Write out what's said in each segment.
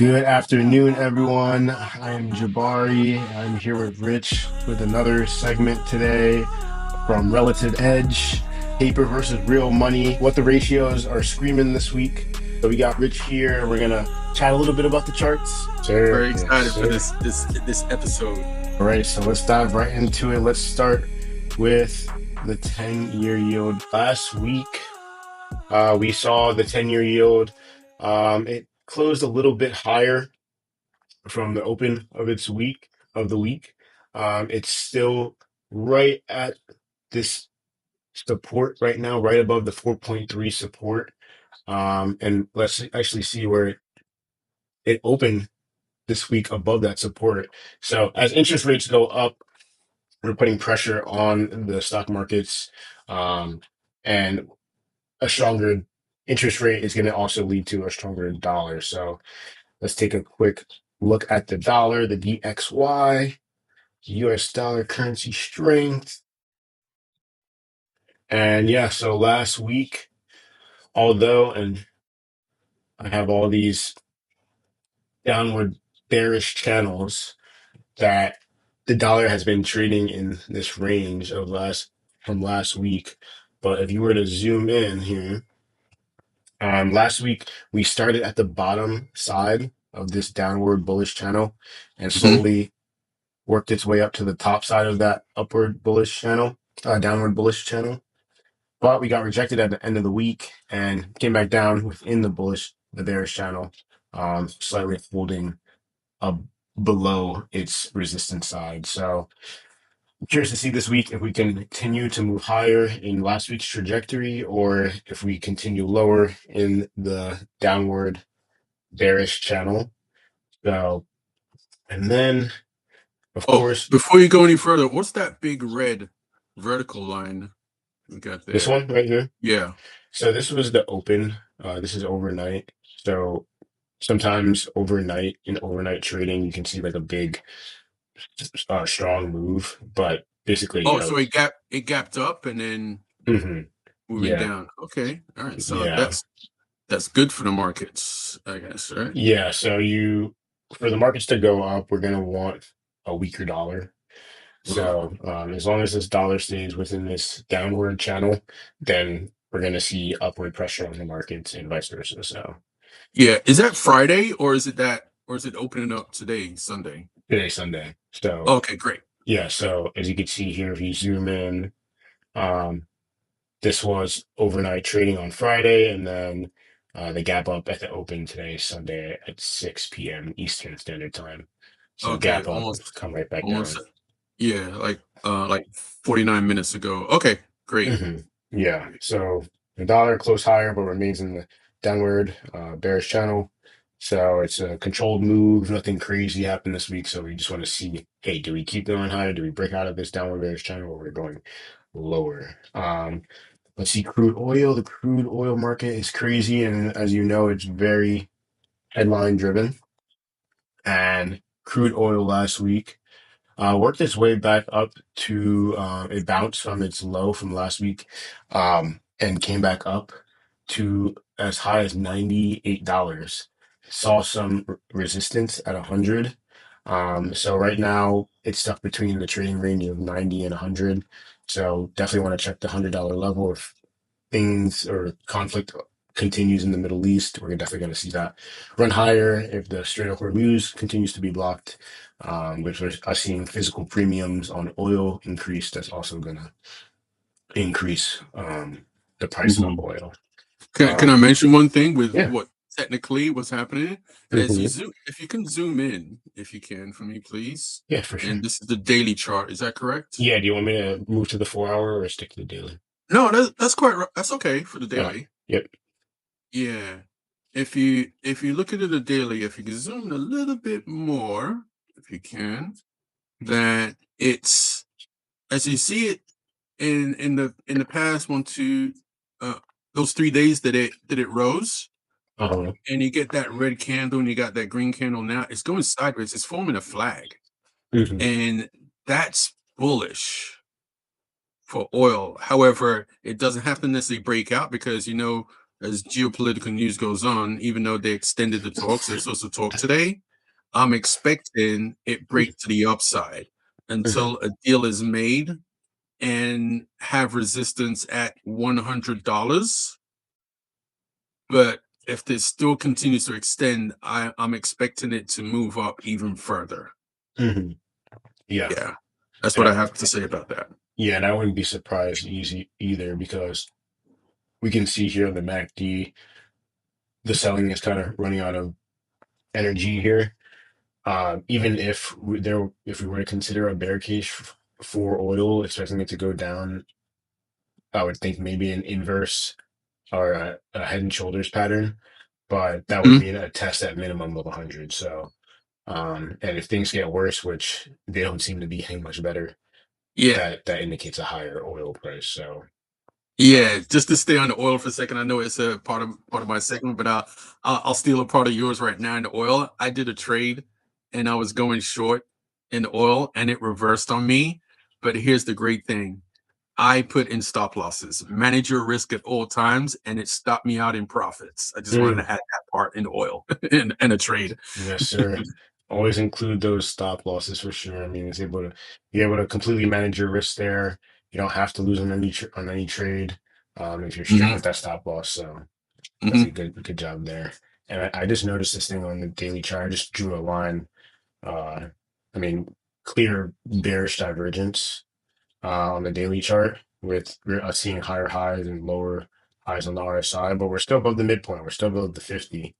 Good afternoon, everyone. I'm Jabari. I'm here with Rich with another segment today from Relative Edge, paper versus real money, what the ratios are screaming this week. So we got Rich here. We're gonna chat a little bit about the charts. Sir, Very yes, excited for sir. this episode. All right, so let's dive right into it. Let's start with the 10-year yield. Last week, we saw the 10-year yield. It closed a little bit higher from the open of the week. It's still right at this support right now, right above the 4.3 support. And let's actually see where it opened this week above that support. So as interest rates go up, we're putting pressure on the stock markets, and a stronger interest rate is going to also lead to a stronger dollar. So let's take a quick look at the dollar, the DXY. US dollar currency strength. And yeah, so last week, although, and I have all these downward bearish channels that the dollar has been trading in this range of from last week. But if you were to zoom in here, last week we started at the bottom side of this downward bullish channel and Mhm. slowly worked its way up to the top side of that upward bullish channel, downward bullish channel. But we got rejected at the end of the week and came back down within the bearish channel, slightly holding up below its resistance side. So I'm curious to see this week if we can continue to move higher in last week's trajectory or if we continue lower in the downward bearish channel. So, and then, of Oh, course, before you go any further, what's that big red vertical line we got this there? one right here. Yeah. So this was the open. This is overnight. So sometimes overnight in overnight trading, you can see like a big, strong move. But basically, Oh, so it gapped up and then mhm, moving yeah, down. Okay. All right. So yeah, that's good for the markets, I guess, right? yeah. So for the markets to go up, we're gonna want a weaker dollar. Uh, So as long as this dollar stays within this downward channel, then we're gonna see upward pressure on the markets and vice versa. So yeah. Is that Friday or is it opening up today, Sunday? today's Sunday. So Okay, great. yeah. So as you can see here, if you zoom in, um, this was overnight trading on Friday, and then the gap up at the open today, Sunday at 6 p.m. Eastern Standard Time. So Okay, gap up, come right back almost down. yeah, like 49 minutes ago. Okay, great. hmm Yeah. So the dollar closed higher, but remains in the downward bearish channel. So it's a controlled move. Nothing crazy happened this week. So we just want to see, hey, do we keep going higher? Do we break out of this downward bearish channel, or we're going lower? Let's see, crude oil. The crude oil market is crazy, and as you know, it's very headline driven. And crude oil last week worked its way back up to it bounced from its low from last week, and came back up to as high as $98. Saw some resistance at 100. So right now it's stuck between the trading range of 90 and 100. So definitely want to check the $100 level if things or conflict continues in the Middle East. We're definitely going to see that run higher if the Strait of Hormuz continues to be blocked, which we're seeing physical premiums on oil increase. That's also going to increase the price of Mhm. oil. Can I Um, mention one thing with yeah. what technically what's happening? As you hmm zoom, if you can zoom in, if you can, for me, please. Yeah, for And sure. this is the daily chart. Is that correct? Yeah. Do you want me to move to the 4 hour or stick to the daily? No, that's quite that's okay for the Oh, daily. yep. Yeah. If you look at it a daily, if you can zoom in a little bit more, if you can, that it's as you see it in the past one, two, uh those 3 days that it rose. Uh-huh. And you get that red candle and you got that green candle now, it's going sideways. It's forming a flag. hmm And that's bullish for oil. However, it doesn't have to necessarily break out because, as geopolitical news goes on, even though they extended the talks, they're supposed to talk today. I'm expecting it break to the upside Mhm. until a deal is made and have resistance at $100. But if this still continues to extend, I'm expecting it to move up even further. Mhm. Yeah, Yeah, that's and what I have to say about that. yeah, and I wouldn't be surprised easy either because we can see here on the MACD, the selling is kind of running out of energy here. Even if we were to consider a bear case for oil, expecting it to go down, I would think maybe an inverse or a head and shoulders pattern, but that would Mhm. mean a test at minimum of 100. So, and if things get worse, which they don't seem to be getting much better, Yeah, that indicates a higher oil price. So, yeah. um, Just to stay on the oil for a second, I know it's a part of my segment, but I'll steal a part of yours right now in the oil. I did a trade, and I was going short in the oil, and it reversed on me. But here's the great thing: I put in stop losses, manage your risk at all times, and it stopped me out in profits. I just wanted mm, to add that part in oil and a trade. yes, sir. Always include those stop losses for sure. I mean, you're able to completely manage your risk there. You don't have to lose on on any trade if you're strict with Hmm. that stop loss. So Hmm. definitely good job there. And I just noticed this thing on the daily chart. I just drew a line. Uh, I mean, clear bearish divergence on the daily chart with we're seeing higher highs and lower highs on the RSI, but we're still above the midpoint. We're still above the 50,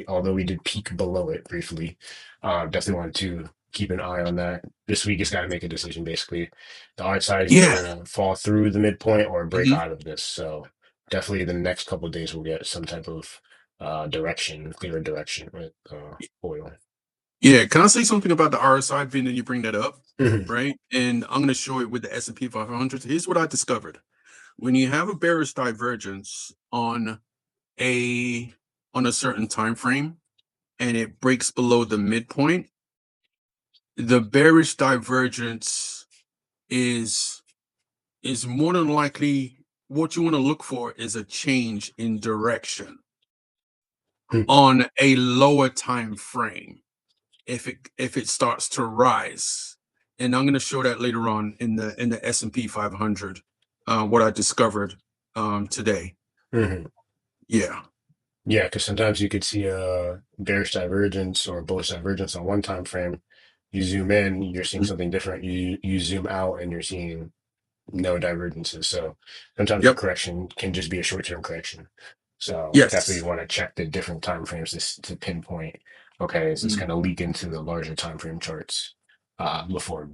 although we did peak below it briefly. Definitely wanted to keep an eye on that. This week, it's got to make a decision. Basically, the RSI is either Yeah. going to fall through the midpoint or break Hmm. out of this. So definitely, the next couple of days we'll get some type of direction, clearer direction with oil. Yeah. Can I say something about the RSI, being that you bring that up? Mhm. Right. And I'm going to show it with the S&P 500. Here's what I discovered. When you have a bearish divergence a on a certain time frame and it breaks below the midpoint, the bearish divergence is is more than likely what you want to look for is a change in direction on a lower time frame if it starts to rise. And I'm going to show that later on in the S&P 500, what I discovered today. Mhm. Yeah. Yeah, because sometimes you could see a bearish divergence or bullish divergence on one time frame. You zoom in, you're seeing Mhm. something different. You zoom out, and you're seeing no divergences. So sometimes the Yep. correction can just be a short term correction. So definitely Yes. want to check the different time frames to pinpoint. Okay, is this Mm. going to leak into the larger time frame charts before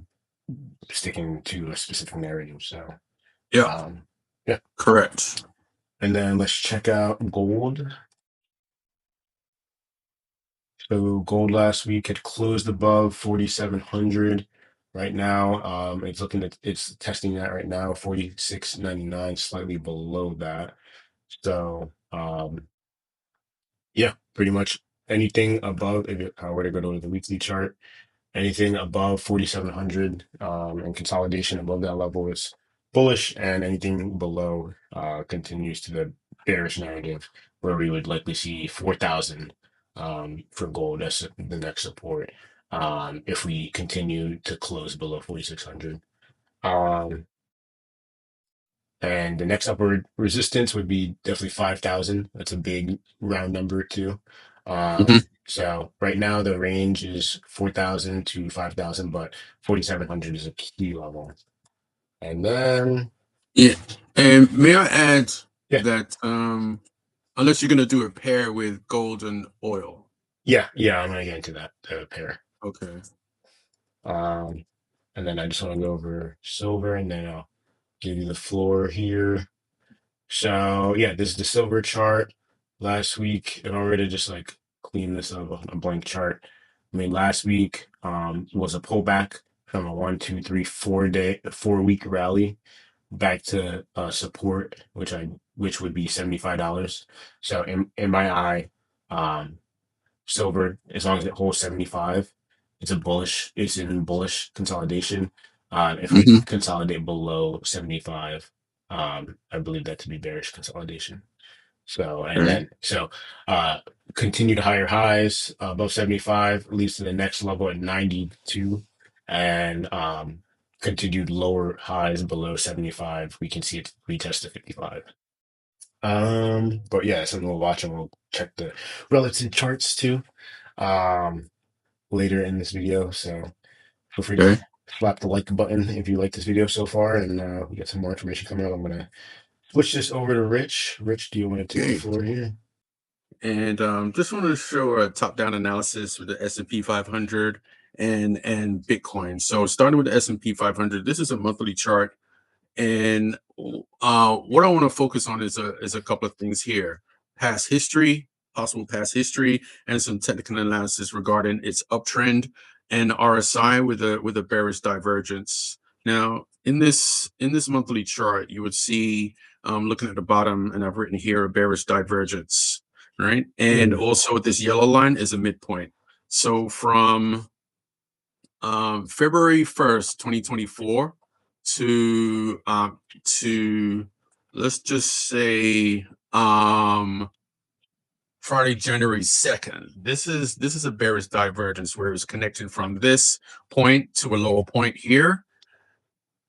sticking to a specific narrative? So Yep. um, yeah, Correct. and then let's check out gold. So gold last week had closed above 4,700. Right now, it's testing that right now, 46.99, slightly below that. So yeah, pretty much anything above, if I were to go to the weekly chart, anything above 4,700 and consolidation above that level is bullish, and anything below continues to the bearish narrative, where we would likely see 4,000 for gold as the next support if we continue to close below 4,600. Um, and the next upward resistance would be definitely 5,000. That's a big round number too. Mhm. So right now the range is 4,000 to 5,000, but 4,700 is a key level. And then, Yeah. And may I add yeah, that unless you're gonna do a pair with gold and oil. yeah, I'm gonna get into that pair. Okay. Um, and then I just want to go over silver, and then I'll give you the floor here. So yeah, this is the silver chart. Last week, if I were to just like clean this up on a blank chart, I mean last week was a pullback from a 4 week rally back to support, which would be $75. So in my eye, um silver, as long as it holds 75, it's in bullish consolidation. If we Hmm. consolidate below 75, I believe that to be bearish consolidation. So, and Okay. then, uh, continued higher highs above 75 leads to the next level at 92, and continued lower highs below 75. We can see it retest to 55. But yeah, something we'll watch, and we'll check the relative charts too, um, later in this video. So feel free to Okay. slap the like button if you like this video so far, and we got some more information coming up. I'm gonna switch this over to Rich. Rich, do you want to take the Okay. floor here? And just wanted to show a top-down analysis with the S&P 500 and Bitcoin. So starting with the S&P 500, this is a monthly chart. And what I want to focus on is a couple of things here: past history, possible past history, and some technical analysis regarding its uptrend, and RSI with a bearish divergence. Now, in this monthly chart, you would see, looking at the bottom, and I've written here a bearish divergence, right? And Mhm. also this yellow line is a midpoint. So from February 1st, 2024 to let's just say Friday, January 2nd. This is a bearish divergence where it's connecting from this point to a lower point here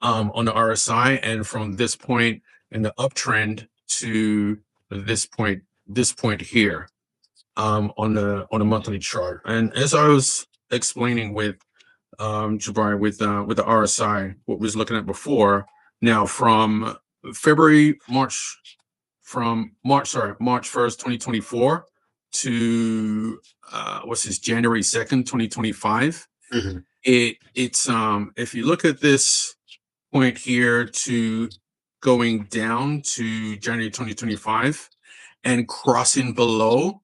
on the RSI, and from this point in the uptrend to this point here on the monthly chart. And as I was explaining with Jabari, with the RSI, what we was looking at before. Now from March 1st, 2024 to what's this, January 2nd, 2025. Mhm. It's if you look at this point here to going down to January 2025 and crossing below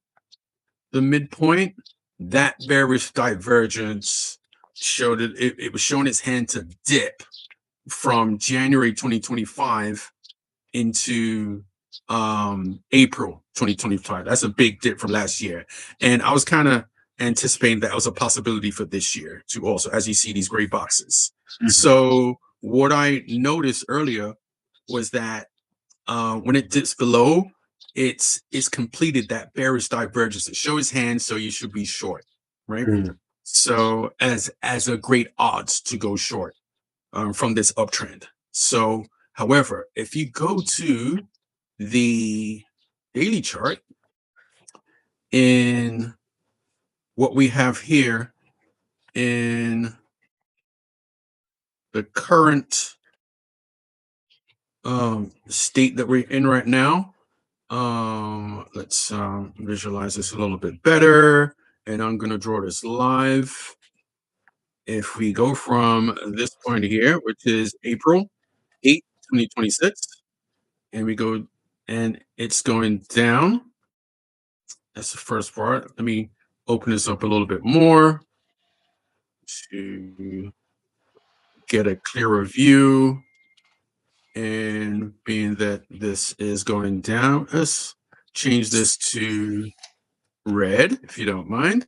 the midpoint, that bearish divergence showed it was showing its hand to dip from January 2025 into April 2025. That's a big dip from last year. And I was kind of anticipating that was a possibility for this year too, also, as you see these gray boxes. Mhm. So what I noticed earlier was that when it dips below, it's completed that bearish divergence. It shows hand, so you should be short, right? Mhm. So as a great odds to go short from this uptrend. So, however, if you go to the daily chart, in what we have here in the current state that we're in right now, let's visualize this a little bit better, and I'm going to draw this live. If we go from this point here, which is April 8th, 2026, and we go, and it's going down. That's the first part. Let me open this up a little bit more to get a clearer view. And being that this is going down, let's change this to red, if you don't mind.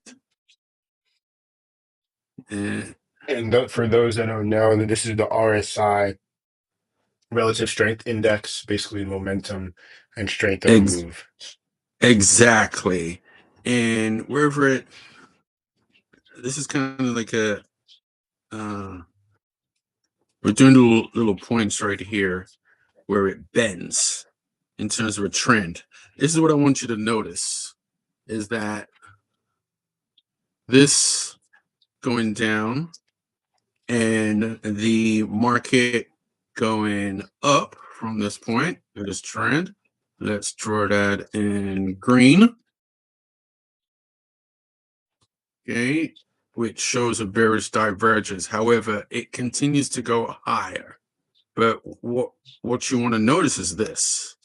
And And for those that don't know, this is the RSI, relative strength index, basically momentum and strength of a ex- move. exactly. And wherever this is kind of like uh, we're doing little points right here where it bends in terms of a trend. This is what I want you to notice, is that this going down and the market going up from this point, this trend. Let's draw that in green, okay, which shows a bearish divergence. However, it continues to go higher. But what you want to notice is this: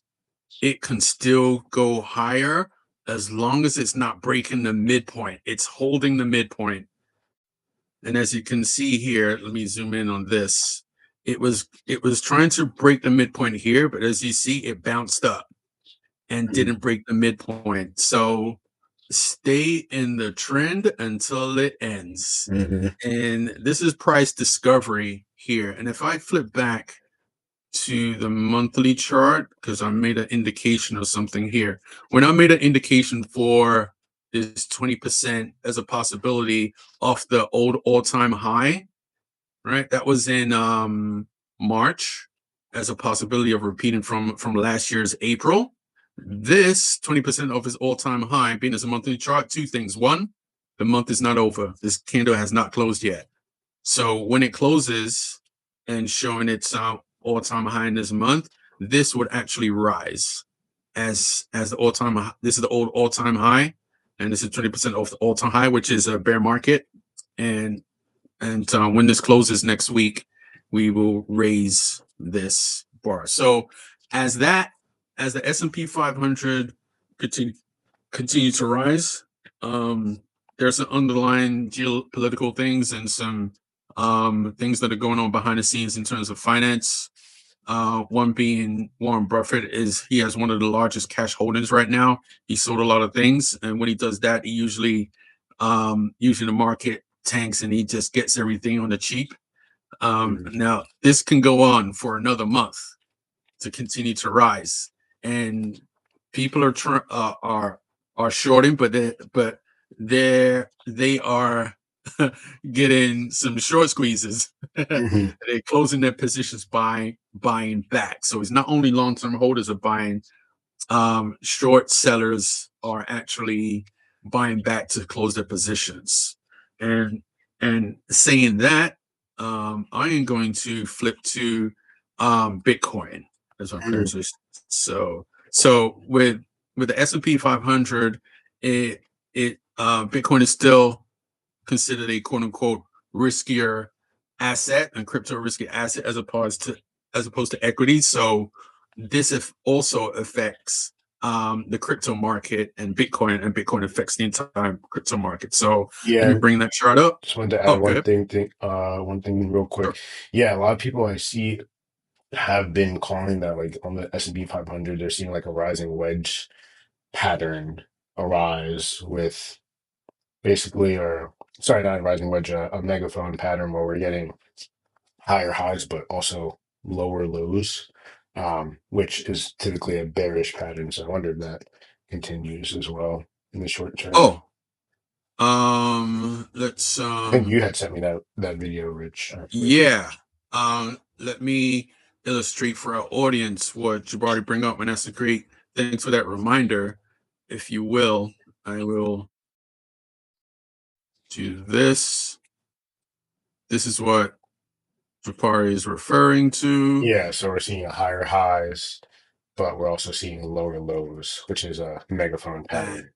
it can still go higher as long as it's not breaking the midpoint. It's holding the midpoint. And as you can see here, let me zoom in on this. It was trying to break the midpoint here, but as you see, it bounced up and Mhm. didn't break the midpoint. So stay in the trend until it ends. Mhm. And this is price discovery here. And if I flip back to the monthly chart because I made an indication of something here. When I made an indication for this 20% as a possibility off the old all-time high, right? That was in March as a possibility of repeating from last year's April. This 20% of his all-time high being as a monthly chart, two things. One, the month is not over. This candle has not closed yet. So when it closes and showing its all-time high in this month, this would actually rise as the all-time high. This is the old all-time high, and this is 20% off the all-time high, which is a bear market. And when this closes next week, we will raise this bar. So as the S&P 500 continue to rise, there's some underlying geopolitical things and some things that are going on behind the scenes in terms of finance. One being Warren Buffett he has one of the largest cash holdings right now. He sold a lot of things, and when he does that, he usually the market tanks and he just gets everything on the cheap. Now this can go on for another month to continue to rise, and people are shorting, but they are getting some short squeezes. Hmm. They're closing their positions by buying back. So it's not only long-term holders are buying, short sellers are actually buying back to close their positions. And saying that, I am going to flip to Bitcoin as our Hmm. transition. So with the S&P 500, Bitcoin is still considered a quote unquote riskier asset and crypto risky asset as opposed to equities. So this also affects the crypto market and Bitcoin affects the entire crypto market. So let me Yeah, bring that chart up. just wanted to add Oh, good. one thing real quick. Yeah, a lot of people I see have been calling that like on the S&P 500, they're seeing like a rising wedge pattern arise with basically, or sorry, not a rising wedge, a megaphone pattern where we're getting higher highs but also lower lows, which is typically a bearish pattern. So I wonder if that continues as well in the short term. Oh, let's I think you had sent me that video, Rich, actually. yeah. Let me illustrate for our audience what Jabari bring up, and that's a great. Thanks for that reminder. If you will, I will do this. This is what Jabari is referring to. Yeah, so we're seeing higher highs, but we're also seeing lower lows, which is a megaphone That pattern.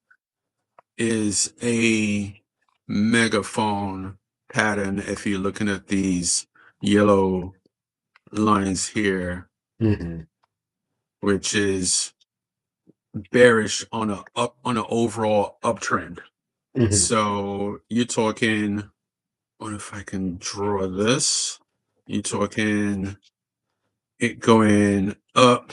is a megaphone pattern. If you're looking at these yellow lines here, Hmm. which is bearish on an overall uptrend. Hmm. So you're talking, what if I can draw this? You're talking it going up,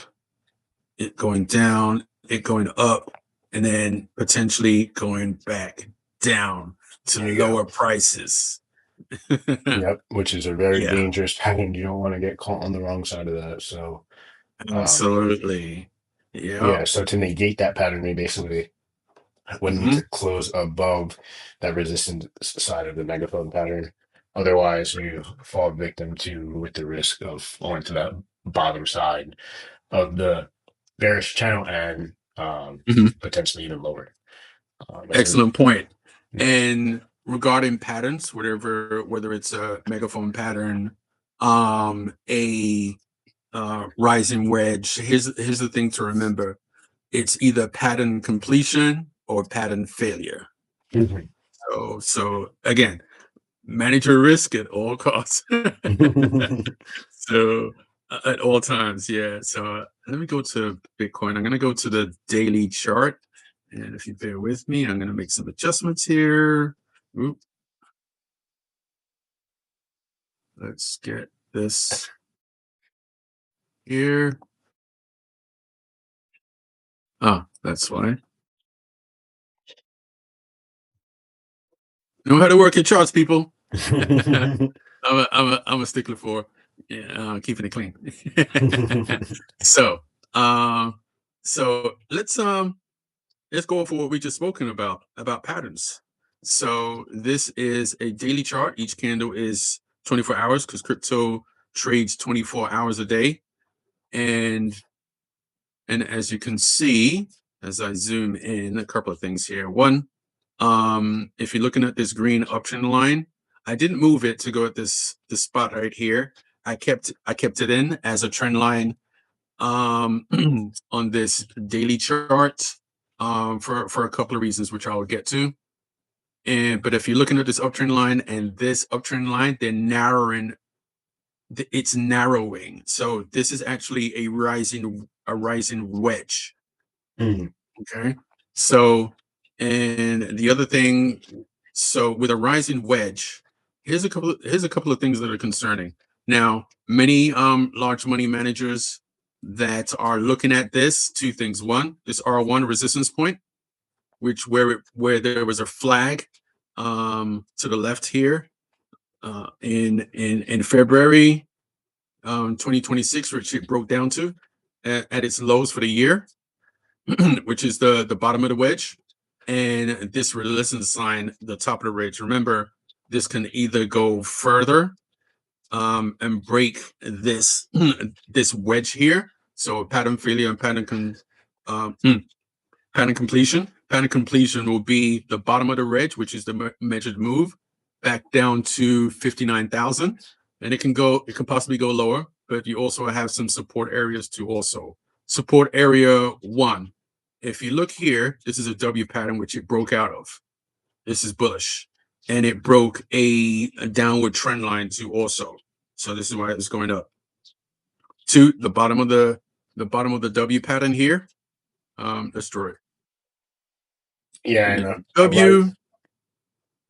it going down, it going up, and then potentially going back down to There you go. lower prices. Yep, which is a very Yeah, dangerous pattern. You don't want to get caught on the wrong side of that. So, um, absolutely. Yeah. yeah, so to negate that pattern, we basically would need Hmm. to close above that resistance side of the megaphone pattern. Otherwise, you fall victim to with the risk of falling to that bottom side of the bearish channel and Hmm. potentially even lower. That's a Excellent point. nice. And regarding patterns, whether it's a megaphone pattern, a rising wedge, here's the thing to remember. It's either pattern completion or pattern failure. Mhm. So again, manage your risk at all costs. So at all times, yeah. So let me go to Bitcoin. I'm going to go to the daily chart, and if you bear with me, I'm going to make some adjustments here. Oop, let's get this here. Oh, that's why. Know how to work your charts, people. I'm a stickler for. Yeah, keeping it clean. So, um, so let's go for what we just spoken about patterns. So this is a daily chart. Each candle is 24 hours because crypto trades 24 hours a day. And as you can see, as I zoom in, a couple of things here. One, if you're looking at this green option line, I didn't move it to go at this spot right here. I kept it in as a trend line um on this daily chart for a couple of reasons which I will get to. And but if you're looking at this uptrend line and this uptrend line, they're narrowing, it's narrowing. So this is actually a rising wedge. Mm. Okay. So, and the other thing, so with a rising wedge, here's a couple of things that are concerning. Now, many large money managers that are looking at this, two things. One, this R1 resistance point, which where there was a flag to the left here in February 2026, which it broke down to at its lows for the year. Which is the bottom of the wedge, and this resistance line, the top of the ridge. Remember, this can either go further and break this this wedge here. So pattern failure and um, pattern completion. Pattern completion will be the bottom of the ridge, which is the measured move, back down to 59,000, and it can possibly go lower. But you also have some support areas to also support area one. If you look here, this is a W pattern which it broke out of. This is bullish, and it broke a downward trend line too also. So this is why it's going up to the bottom of the W pattern here. Let's draw it. Yeah, And and the a lot. W,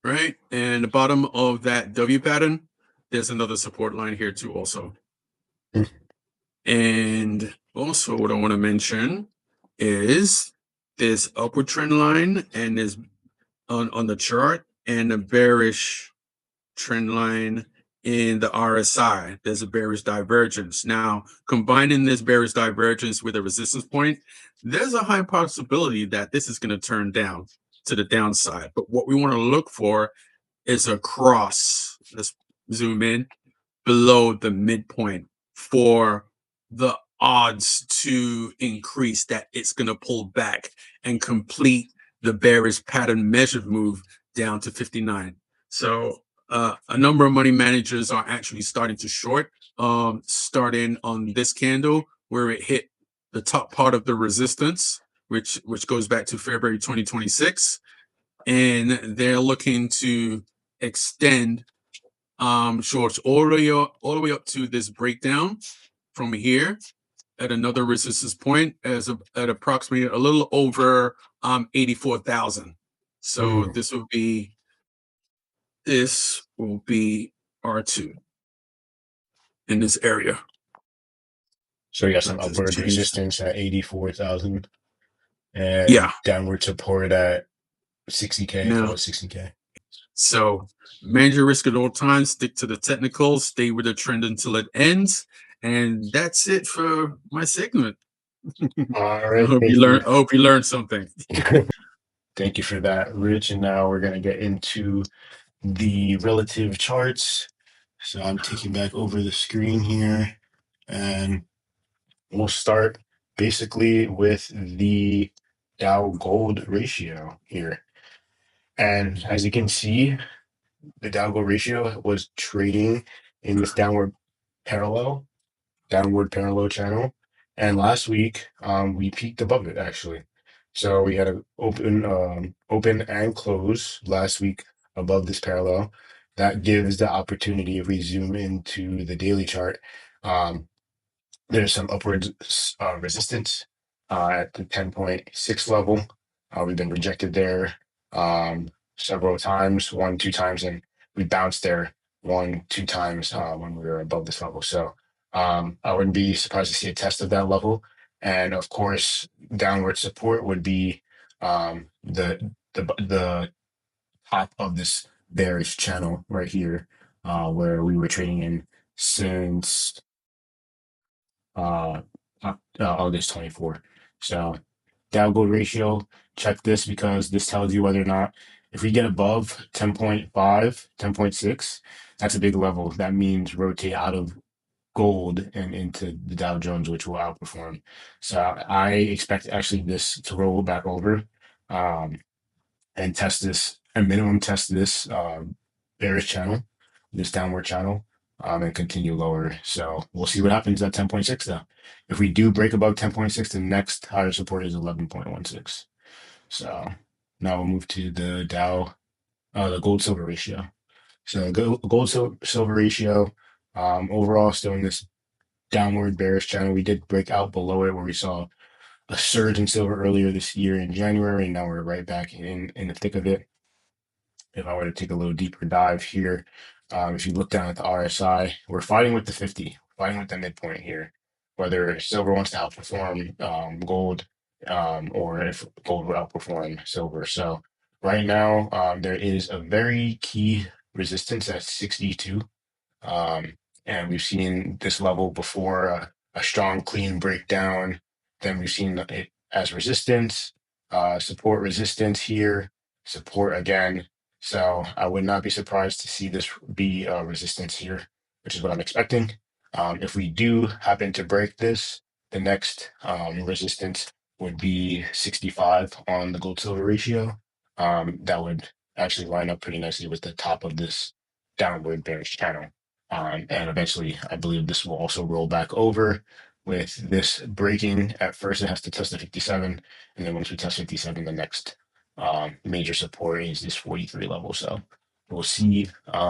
right? And the bottom of that W pattern, there's another support line here too also. And also what I want to mention is this upward trend line and this on the chart and a bearish trend line in the RSI. There's a bearish divergence. Now, combining this bearish divergence with a resistance point, there's a high possibility that this is going to turn down to the downside. But what we want to look for is a cross. Let's zoom in below the midpoint for the odds to increase that it's going to pull back and complete the bearish pattern measured move down to 59. So a number of money managers are actually starting to short, starting on this candle where it hit the top part of the resistance, which goes back to February 2026, and they're looking to extend shorts all the way up to this breakdown from here at another resistance point at approximately a little over 84,000. So Mm. this will be R2 in this area. So you got some I'll just upward change. resistance at 84,000 and Yeah. downward support at 60K, call Now, it 60K. so manage your risk at all times. Stick to the technicals. Stay with the trend until it ends. And that's it for my segment. All right, thank you. I hope you learned something. Thank you for that, Rich. And now we're going to get into the relative charts. So I'm taking back over the screen here, and we'll start basically with the Dow Gold ratio here. And as you can see, the Dow Gold ratio was trading in this downward parallel channel. And last week, we peaked above it actually. So we had an open and close last week above this parallel. That gives the opportunity, if we zoom into the daily chart, um, there's some upward resistance at the 10.6 level. We've been rejected there several times, one, two times, and we bounced there one, two times when we were above this level. So I wouldn't be surprised to see a test of that level. And of course, downward support would be the top of this bearish channel right here, where we were trading in since uh, August 24. So Dow gold ratio, check this because this tells you whether or not if we get above 10.5, 10.6, that's a big level. That means rotate out of gold and into the Dow Jones, which will outperform. So I expect actually this to roll back over. Um, and test this, and minimum test this bearish channel, this downward channel, and continue lower. So we'll see what happens at 10.6 though. If we do break above 10.6, the next higher support is 11.16. So now we'll move to the Dow, the gold silver ratio. So gold silver ratio, overall still in this downward bearish channel. We did break out below it where we saw a surge in silver earlier this year in January, and now we're right back in the thick of it. If I were to take a little deeper dive here, if you look down at the RSI, we're fighting with the 50, fighting with the midpoint here, whether silver wants to outperform gold or if gold will outperform silver. So right now, there is a very key resistance at 62. Um, and we've seen this level before, a strong, clean breakdown. Then we've seen it as resistance, support resistance here, support again. So I would not be surprised to see this be resistance here, which is what I'm expecting. If we do happen to break this, the next resistance would be 65 on the gold silver ratio. That would actually line up pretty nicely with the top of this downward bearish channel. And eventually, I believe this will also roll back over with this breaking. At first, it has to test the 57. And then once we test 57, the next major support is this 43 level. So we'll see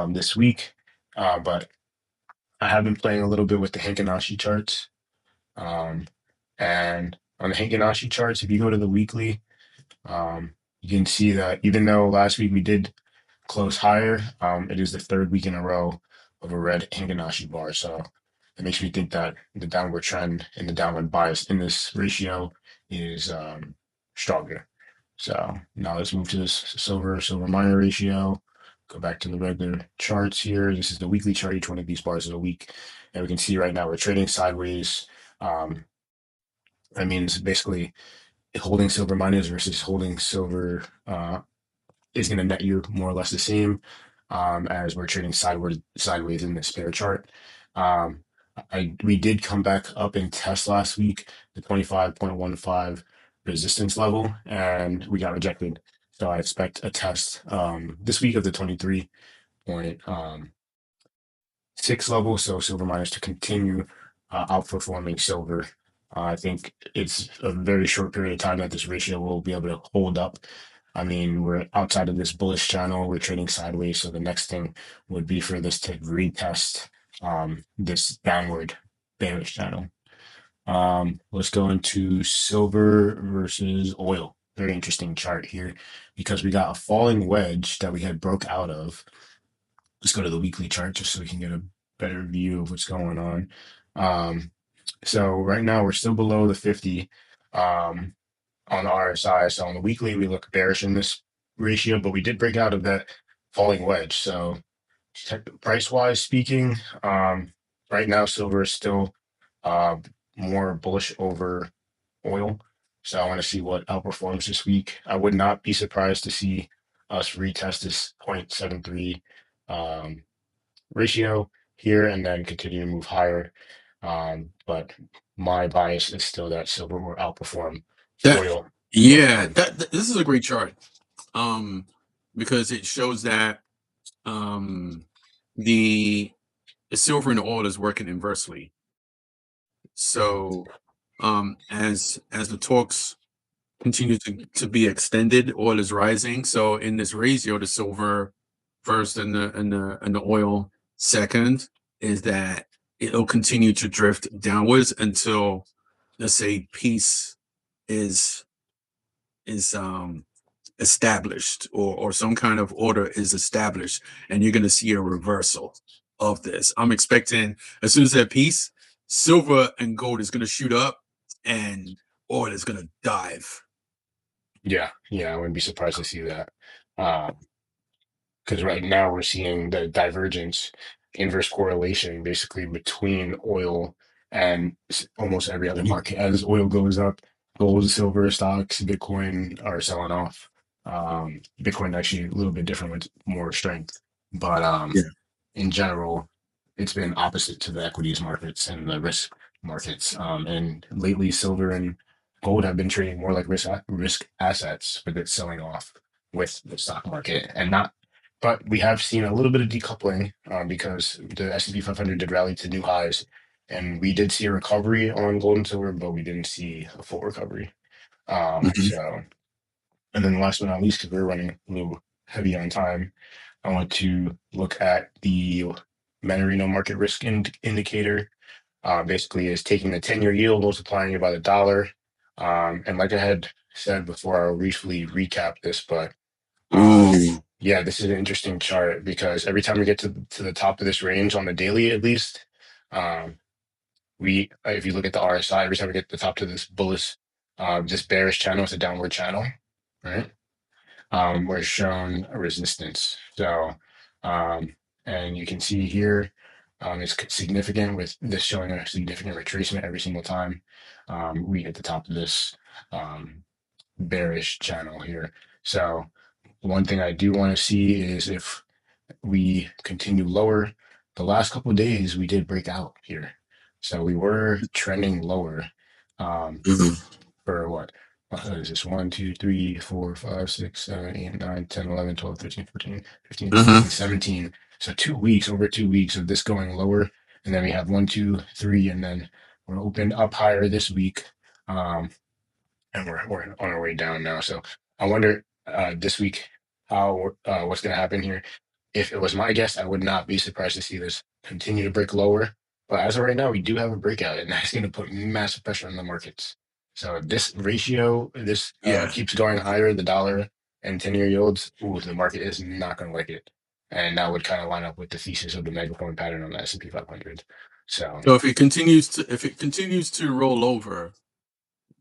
this week. But I have been playing a little bit with the Heikin-Ashi charts. Um, and on the Heikin-Ashi charts, if you go to the weekly, you can see that even though last week we did close higher. It is the third week in a row of a red Hinganashi bar. So it makes me think that the downward trend and the downward bias in this ratio is stronger. So now let's move to this silver minor ratio. Go back to the regular charts here. This is the weekly chart. Each one of these bars is a week. And we can see right now we're trading sideways. That means basically holding silver miners versus holding silver is going to net you more or less the same as we're trading sideways in this bear chart. We did come back up and test last week the 25.15 resistance level, and we got rejected. So I expect a test this week of the 23.6 level. So silver miners to continue outperforming silver. I think it's a very short period of time that this ratio will be able to hold up. I mean, we're outside of this bullish channel, we're trading sideways. So the next thing would be for this to retest this downward bearish channel. Let's go into silver versus oil. Very interesting chart here because we got a falling wedge that we had broke out of. Let's go to the weekly chart just so we can get a better view of what's going on. So right now we're still below the 50 on the RSI. So on the weekly, we look bearish in this ratio, but we did break out of that falling wedge. So price wise speaking, right now silver is still uh, more bullish over oil. So I want to see what outperforms this week. I would not be surprised to see us retest this 0.73 ratio here and then continue to move higher. But my bias is still that silver will outperform That oil going yeah, forward. this is a great chart. Because it shows that um the silver and the oil is working inversely. So as the talks continue to be extended, oil is rising. So in this ratio, the silver first and the oil second is that it'll continue to drift downwards until, let's say, peace is is established, or some kind of order is established, and you're going to see a reversal of this. I'm expecting as soon as that peace, silver and gold is going to shoot up and oil is going to dive. Yeah, I wouldn't be surprised to see that. Uh, because right now we're seeing the divergence, inverse correlation, basically between oil and almost every other market. As oil goes up, gold, silver, stocks, Bitcoin are selling off. Bitcoin actually a little bit different with more strength, but Yeah. in general, it's been opposite to the equities markets and the risk markets. And lately, silver and gold have been trading more like risk assets, with it selling off with the stock market, and not. But we have seen a little bit of decoupling because the S&P 500 did rally to new highs, and we did see a recovery on gold and silver, but we didn't see a full recovery. Mhm. So, and then last but not least, because we're running a little heavy on time, I want to look at the Menarino market risk indicator. Basically, is taking the 10-year yield, multiplying it by the dollar. And like I had said before, I'll briefly recap this, but Ooh. yeah, this is an interesting chart because every time we get to the top of this range on the daily, at least, um, if you look at the RSI, every time we get to the top to this bearish channel, it's a downward channel, right? We're shown a resistance. So, um, and you can see here, it's significant with this showing a significant retracement every single time we hit the top of this bearish channel here. So, one thing I do want to see is if we continue lower. The last couple of days, we did break out here. So we were trending lower. Um, Mhm. for what is this? 1, 2, 3, 4, 5, 6, 7, 8, 9, 10, 11, 12, 13, 14, 15, Mhm. 16, 17. So 2 weeks, over 2 weeks of this going lower. And then we have 1, 2, 3, and then we're open up higher this week. Um, and we're on our way down now. So I wonder this week how what's going to happen here. If it was my guess, I would not be surprised to see this continue to break lower. But as of right now, we do have a breakout, and that's going to put massive pressure on the markets. So if this ratio, this Yeah. keeps going higher, the dollar and 10-year yields, ooh, the market is not going to like it. And that would kind of line up with the thesis of the megaphone pattern on the S&P 500. So So if it continues to roll over,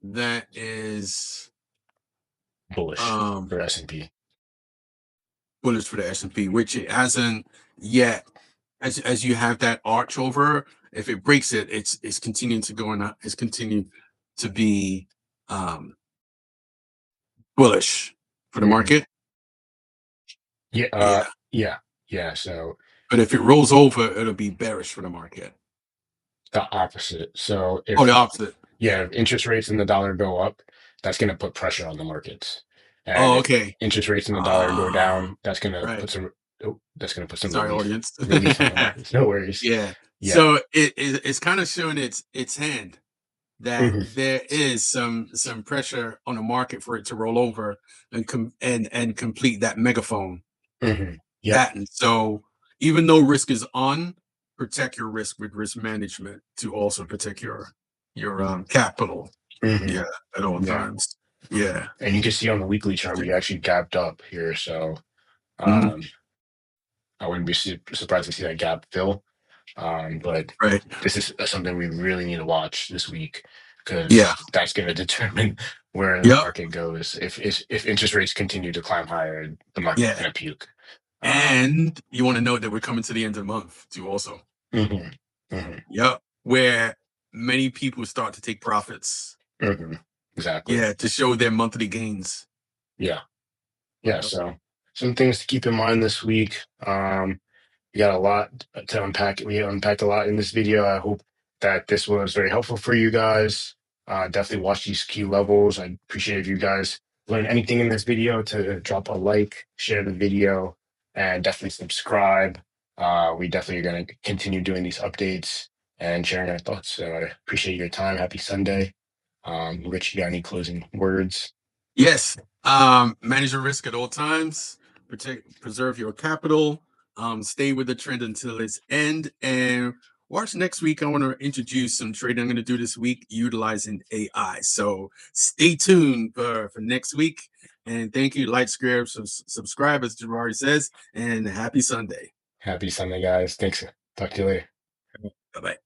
that is bullish um for S&P. bullish for the S&P, which it hasn't yet. As you have that arch over, if it breaks it, it's continuing to go on. It's continuing to be um bullish for the Mhm. market. Yeah, Yeah. yeah, yeah. So But if it rolls over, it'll be bearish for the market. the opposite. So Oh, the if opposite. yeah, if interest rates and the dollar go up, that's going to put pressure on the markets. And Oh, if okay. interest rates and the dollar go Ah, down, that's going to right. put some Sorry, audience. relief on the markets. No worries. Yeah. Yeah. So it's kind of showing its hand that Hmm. there is some pressure on the market for it to roll over and complete that megaphone Hmm. Yep. pattern. So even though risk is on, protect your risk with risk management to also protect your capital. Hmm. Yeah, at all Yeah. times. Yeah. And you can see on the weekly chart, we actually gapped up here. So Mhm. um, I wouldn't be surprised to see that gap fill. But Right. this is something we really need to watch this week Yeah. because that's going to determine where the Yep. market goes. If interest rates continue to climb higher, the market's Yeah. going to puke. Um, And you want to know that we're coming to the end of the month too, also. hmm. Hmm. Yep. Where many people start to take profits. Hmm. Exactly. Yeah, to show their monthly gains. Yeah. Yeah. Yep. So some things to keep in mind this week. We got a lot to unpack. We unpacked a lot in this video. I hope that this was very helpful for you guys. Definitely watch these key levels. I appreciate if you guys learn anything in this video to drop a like, share the video, and definitely subscribe. We definitely are going to continue doing these updates and sharing our thoughts. So I appreciate your time. Happy Sunday. Rich, you got any closing words? Yes. Manage your risk at all times. Preserve your capital. Stay with the trend until its end. And watch next week. I want to introduce some trading I'm going to do this week utilizing AI. So stay tuned for next week. And thank you, like, subscribe, as Jabari says, and happy Sunday. Happy Sunday, guys. Thanks. Talk to you later. Bye bye.